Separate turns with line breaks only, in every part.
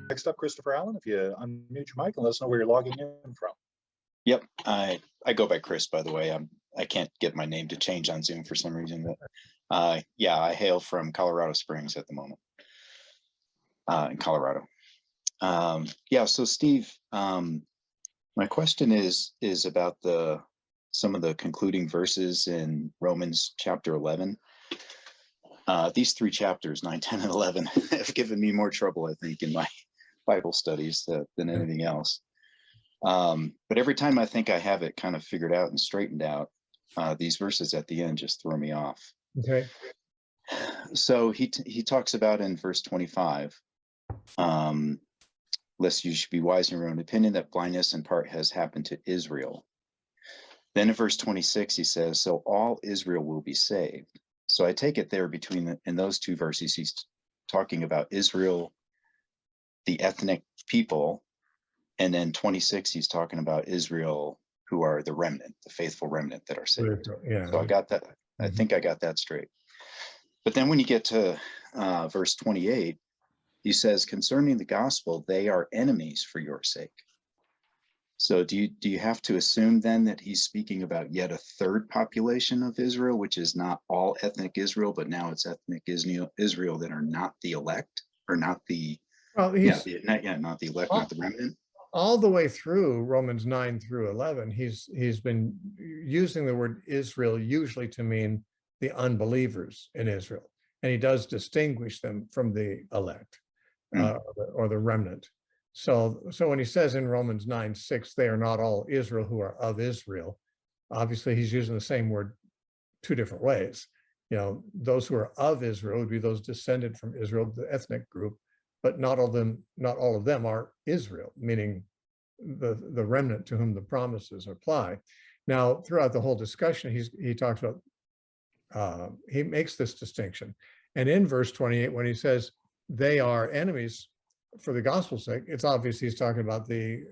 Next up, Christopher Allen, if you unmute your mic and let us know where you're logging in from.
Yep, I go by Chris, by the way. I can't get my name to change on Zoom for some reason, but yeah, I hail from Colorado Springs at the moment, in Colorado. Yeah, so Steve, my question is about some of the concluding verses in Romans chapter 11. These three chapters, 9, 10, and 11, have given me more trouble, I think, in my Bible studies than anything else. But every time I think I have it kind of figured out and straightened out, these verses at the end just throw me off.
Okay.
So he talks about in verse 25, lest you should be wise in your own opinion, that blindness in part has happened to Israel. Then in verse 26, he says, so all Israel will be saved. So I take it there in those two verses, he's talking about Israel, the ethnic people, and then 26, he's talking about Israel, who are the remnant, the faithful remnant that are saved.
Yeah.
So I got that. I think I got that straight. But then when you get to verse 28, he says, concerning the gospel, they are enemies for your sake. So do you have to assume then that he's speaking about yet a third population of Israel, which is not all ethnic Israel, but now it's ethnic Israel that are not the elect, or not the,
well,
not the elect, not the remnant?
All the way through Romans 9 through 11, he's been using the word Israel usually to mean the unbelievers in Israel. And he does distinguish them from the elect or the remnant. So when he says in Romans 9:6, they are not all Israel who are of Israel, obviously he's using the same word two different ways. You know, those who are of Israel would be those descended from Israel, the ethnic group, but not all of them are Israel, meaning the remnant to whom the promises apply. Now, throughout the whole discussion, he talks about, he makes this distinction. And in verse 28, when he says they are enemies for the gospel's sake, it's obvious he's talking about the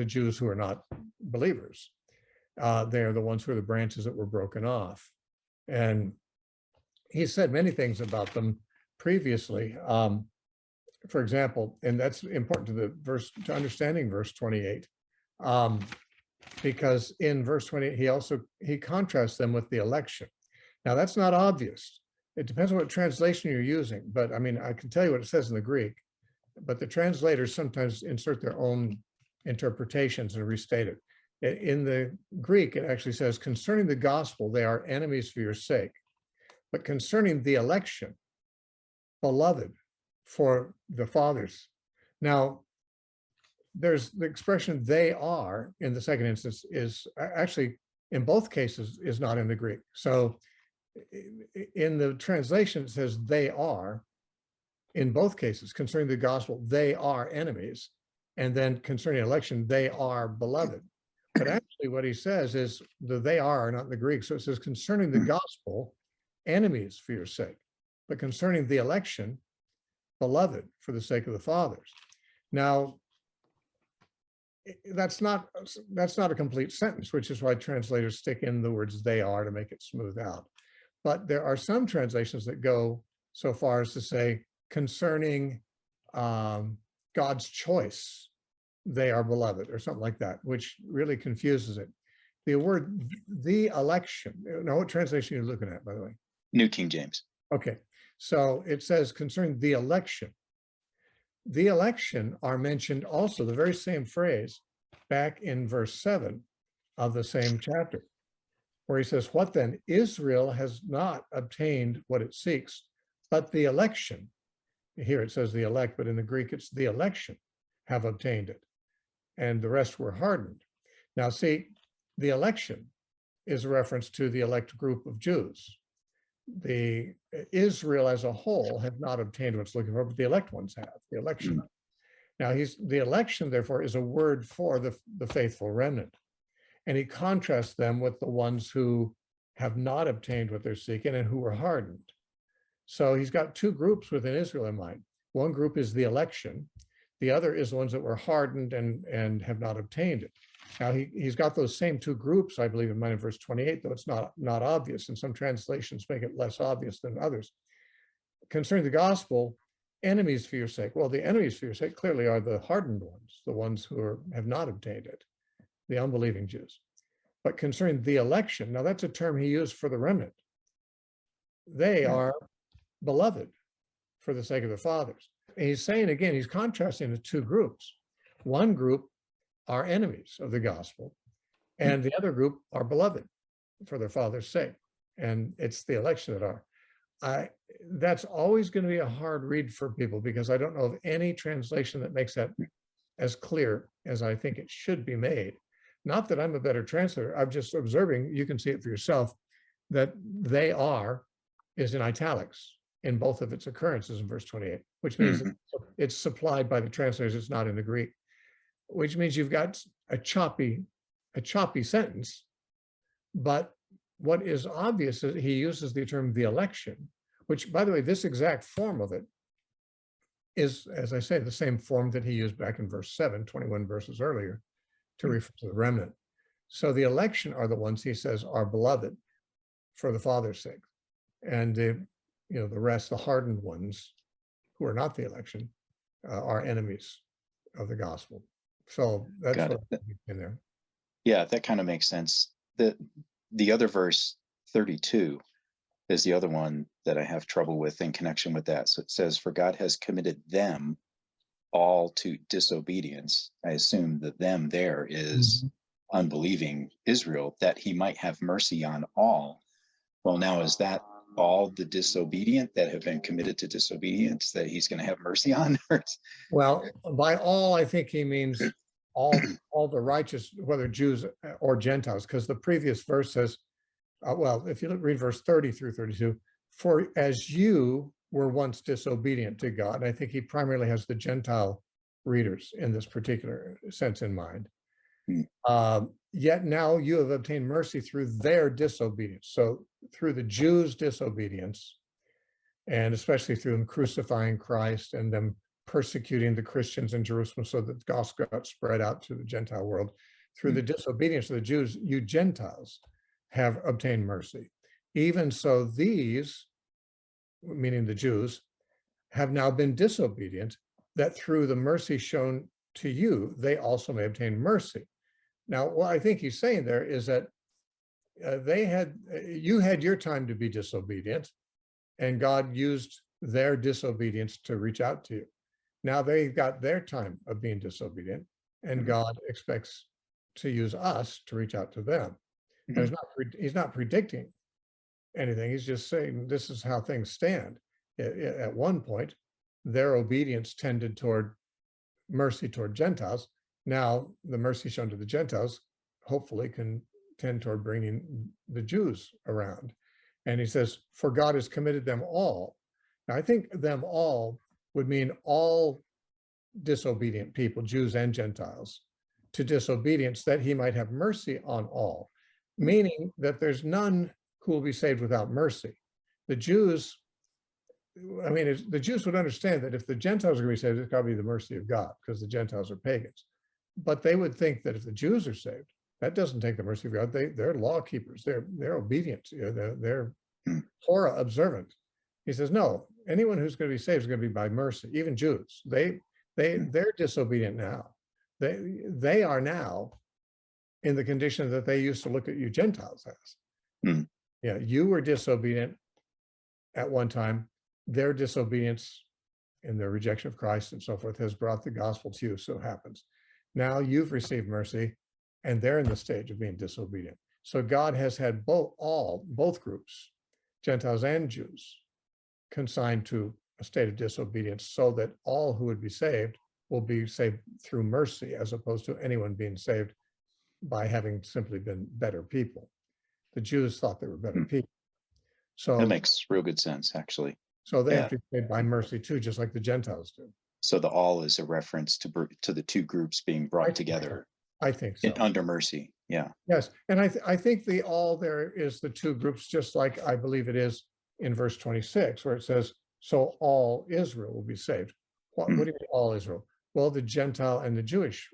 Jews who are not believers. They are the ones who are the branches that were broken off. And he said many things about them previously. For example, and that's important to understanding verse 28, because in verse 28, he contrasts them with the election. Now that's not obvious. It depends on what translation you're using, but I mean, I can tell you what it says in the Greek, but the translators sometimes insert their own interpretations and restate it. In the Greek, it actually says, concerning the gospel, they are enemies for your sake, but concerning the election, beloved for the fathers. Now, there's the expression they are in the second instance is actually in both cases is not in the Greek. So in the translation, it says they are in both cases. Concerning the gospel, they are enemies. And then concerning election, they are beloved. But actually what he says is the they are not in the Greek. So it says concerning the gospel, enemies for your sake, but concerning the election, beloved for the sake of the fathers. Now, that's not a complete sentence, which is why translators stick in the words they are to make it smooth out. But there are some translations that go so far as to say concerning God's choice, they are beloved, or something like that, which really confuses it. The word the election, now what translation are you looking at, by the way?
New King James.
Okay, so it says concerning the election. The election are mentioned also, the very same phrase, back in verse 7 of the same chapter, where he says, what then? Israel has not obtained what it seeks, but the election. Here it says the elect, but in the Greek it's the election have obtained it, and the rest were hardened. Now see, the election is a reference to the elect group of Jews. The Israel as a whole have not obtained what's looking for, but the elect ones have, the election. Now the election, therefore, is a word for the faithful remnant. And he contrasts them with the ones who have not obtained what they're seeking and who are hardened. So he's got two groups within Israel in mind. One group is the election. The other is the ones that were hardened and have not obtained it. Now he's got those same two groups, I believe, in mind in verse 28, though it's not obvious, and some translations make it less obvious than others. Concerning the gospel, enemies for your sake. Well, the enemies for your sake clearly are the hardened ones, the ones who have not obtained it, the unbelieving Jews. But concerning the election, now that's a term he used for the remnant. They are beloved for the sake of the fathers. And he's saying again, he's contrasting the two groups. One group are enemies of the gospel, and the other group are beloved for their father's sake. And it's the election that are. That's always going to be a hard read for people, because I don't know of any translation that makes that as clear as I think it should be made. Not that I'm a better translator, I'm just observing, you can see it for yourself, that they are is in italics in both of its occurrences in verse 28, which means it's supplied by the translators, it's not in the Greek, which means you've got a choppy sentence. But what is obvious is he uses the term the election, which, by the way, this exact form of it is, as I say, the same form that he used back in verse 7, 21 verses earlier, to refer to the remnant. So the election are the ones he says are beloved for the Father's sake. And the rest, the hardened ones who are not the election, are enemies of the gospel. So that's what I'm in there.
Yeah, that kind of makes sense. The other verse 32 is the other one that I have trouble with in connection with that. So it says, for God has committed them all to disobedience. I assume that them there is unbelieving Israel, that he might have mercy on all. Well, now is that all the disobedient that have been committed to disobedience that he's going to have mercy on?
Well, by all, I think he means all the righteous, whether Jews or Gentiles, because the previous verse says, well, if you read verse 30 through 32, for as you were once disobedient to God, and I think he primarily has the Gentile readers in this particular sense in mind. Yet now you have obtained mercy through their disobedience. So through the Jews' disobedience, and especially through them crucifying Christ and them persecuting the Christians in Jerusalem so that the gospel got spread out to the Gentile world, through the disobedience of the Jews, you Gentiles have obtained mercy. Even so, these, meaning the Jews, have now been disobedient, that through the mercy shown to you, they also may obtain mercy. Now, what I think he's saying there is that you had your time to be disobedient, and God used their disobedience to reach out to you. Now they've got their time of being disobedient, and God expects to use us to reach out to them. He's not predicting anything. He's just saying this is how things stand. At one point, their obedience tended toward mercy toward Gentiles. Now, the mercy shown to the Gentiles hopefully can tend toward bringing the Jews around. And he says, for God has committed them all. Now, I think them all would mean all disobedient people, Jews and Gentiles, to disobedience, that he might have mercy on all, meaning that there's none who will be saved without mercy. The Jews, the Jews would understand that if the Gentiles are going to be saved, it's got to be the mercy of God, because the Gentiles are pagans. But they would think that if the Jews are saved, that doesn't take the mercy of God. They're law keepers. They're obedient. They're Torah observant. He says, no, anyone who's going to be saved is going to be by mercy. Even Jews, they're disobedient now. They are now in the condition that they used to look at you Gentiles as. Yeah, you were disobedient at one time. Their disobedience and their rejection of Christ and so forth has brought the gospel to you. So it happens. Now you've received mercy, and they're in the stage of being disobedient. So God has had both groups, Gentiles and Jews, consigned to a state of disobedience, so that all who would be saved will be saved through mercy, as opposed to anyone being saved by having simply been better people. The Jews thought they were better people. So
that makes real good sense, actually.
So they have to be saved by mercy too, just like the Gentiles do.
So the all is a reference to the two groups being brought together.
I think so.
Under mercy. Yeah.
Yes. And I think the all there is the two groups, just like I believe it is in verse 26, where it says, so all Israel will be saved. What do you mean all Israel? Well, the Gentile and the Jewish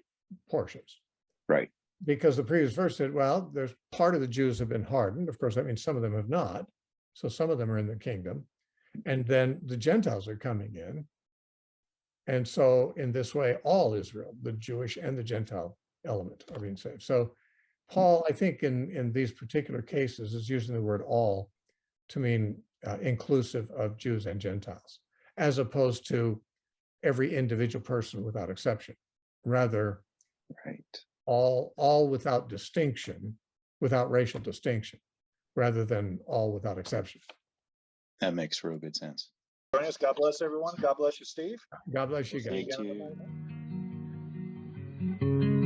portions.
Right.
because the previous verse said, well, there's part of the Jews have been hardened. Of course, that means some of them have not. So some of them are in the kingdom. And then the Gentiles are coming in. And so in this way, all Israel, the Jewish and the Gentile element are being saved. So Paul, I think in these particular cases is using the word all to mean inclusive of Jews and Gentiles, as opposed to every individual person without exception. Rather,
Right.
all without distinction, without racial distinction, rather than all without exception.
That makes real good sense.
Join us. God bless everyone. God bless you, Steve.
God bless you
We'll see
guys.
again on the
you.
night.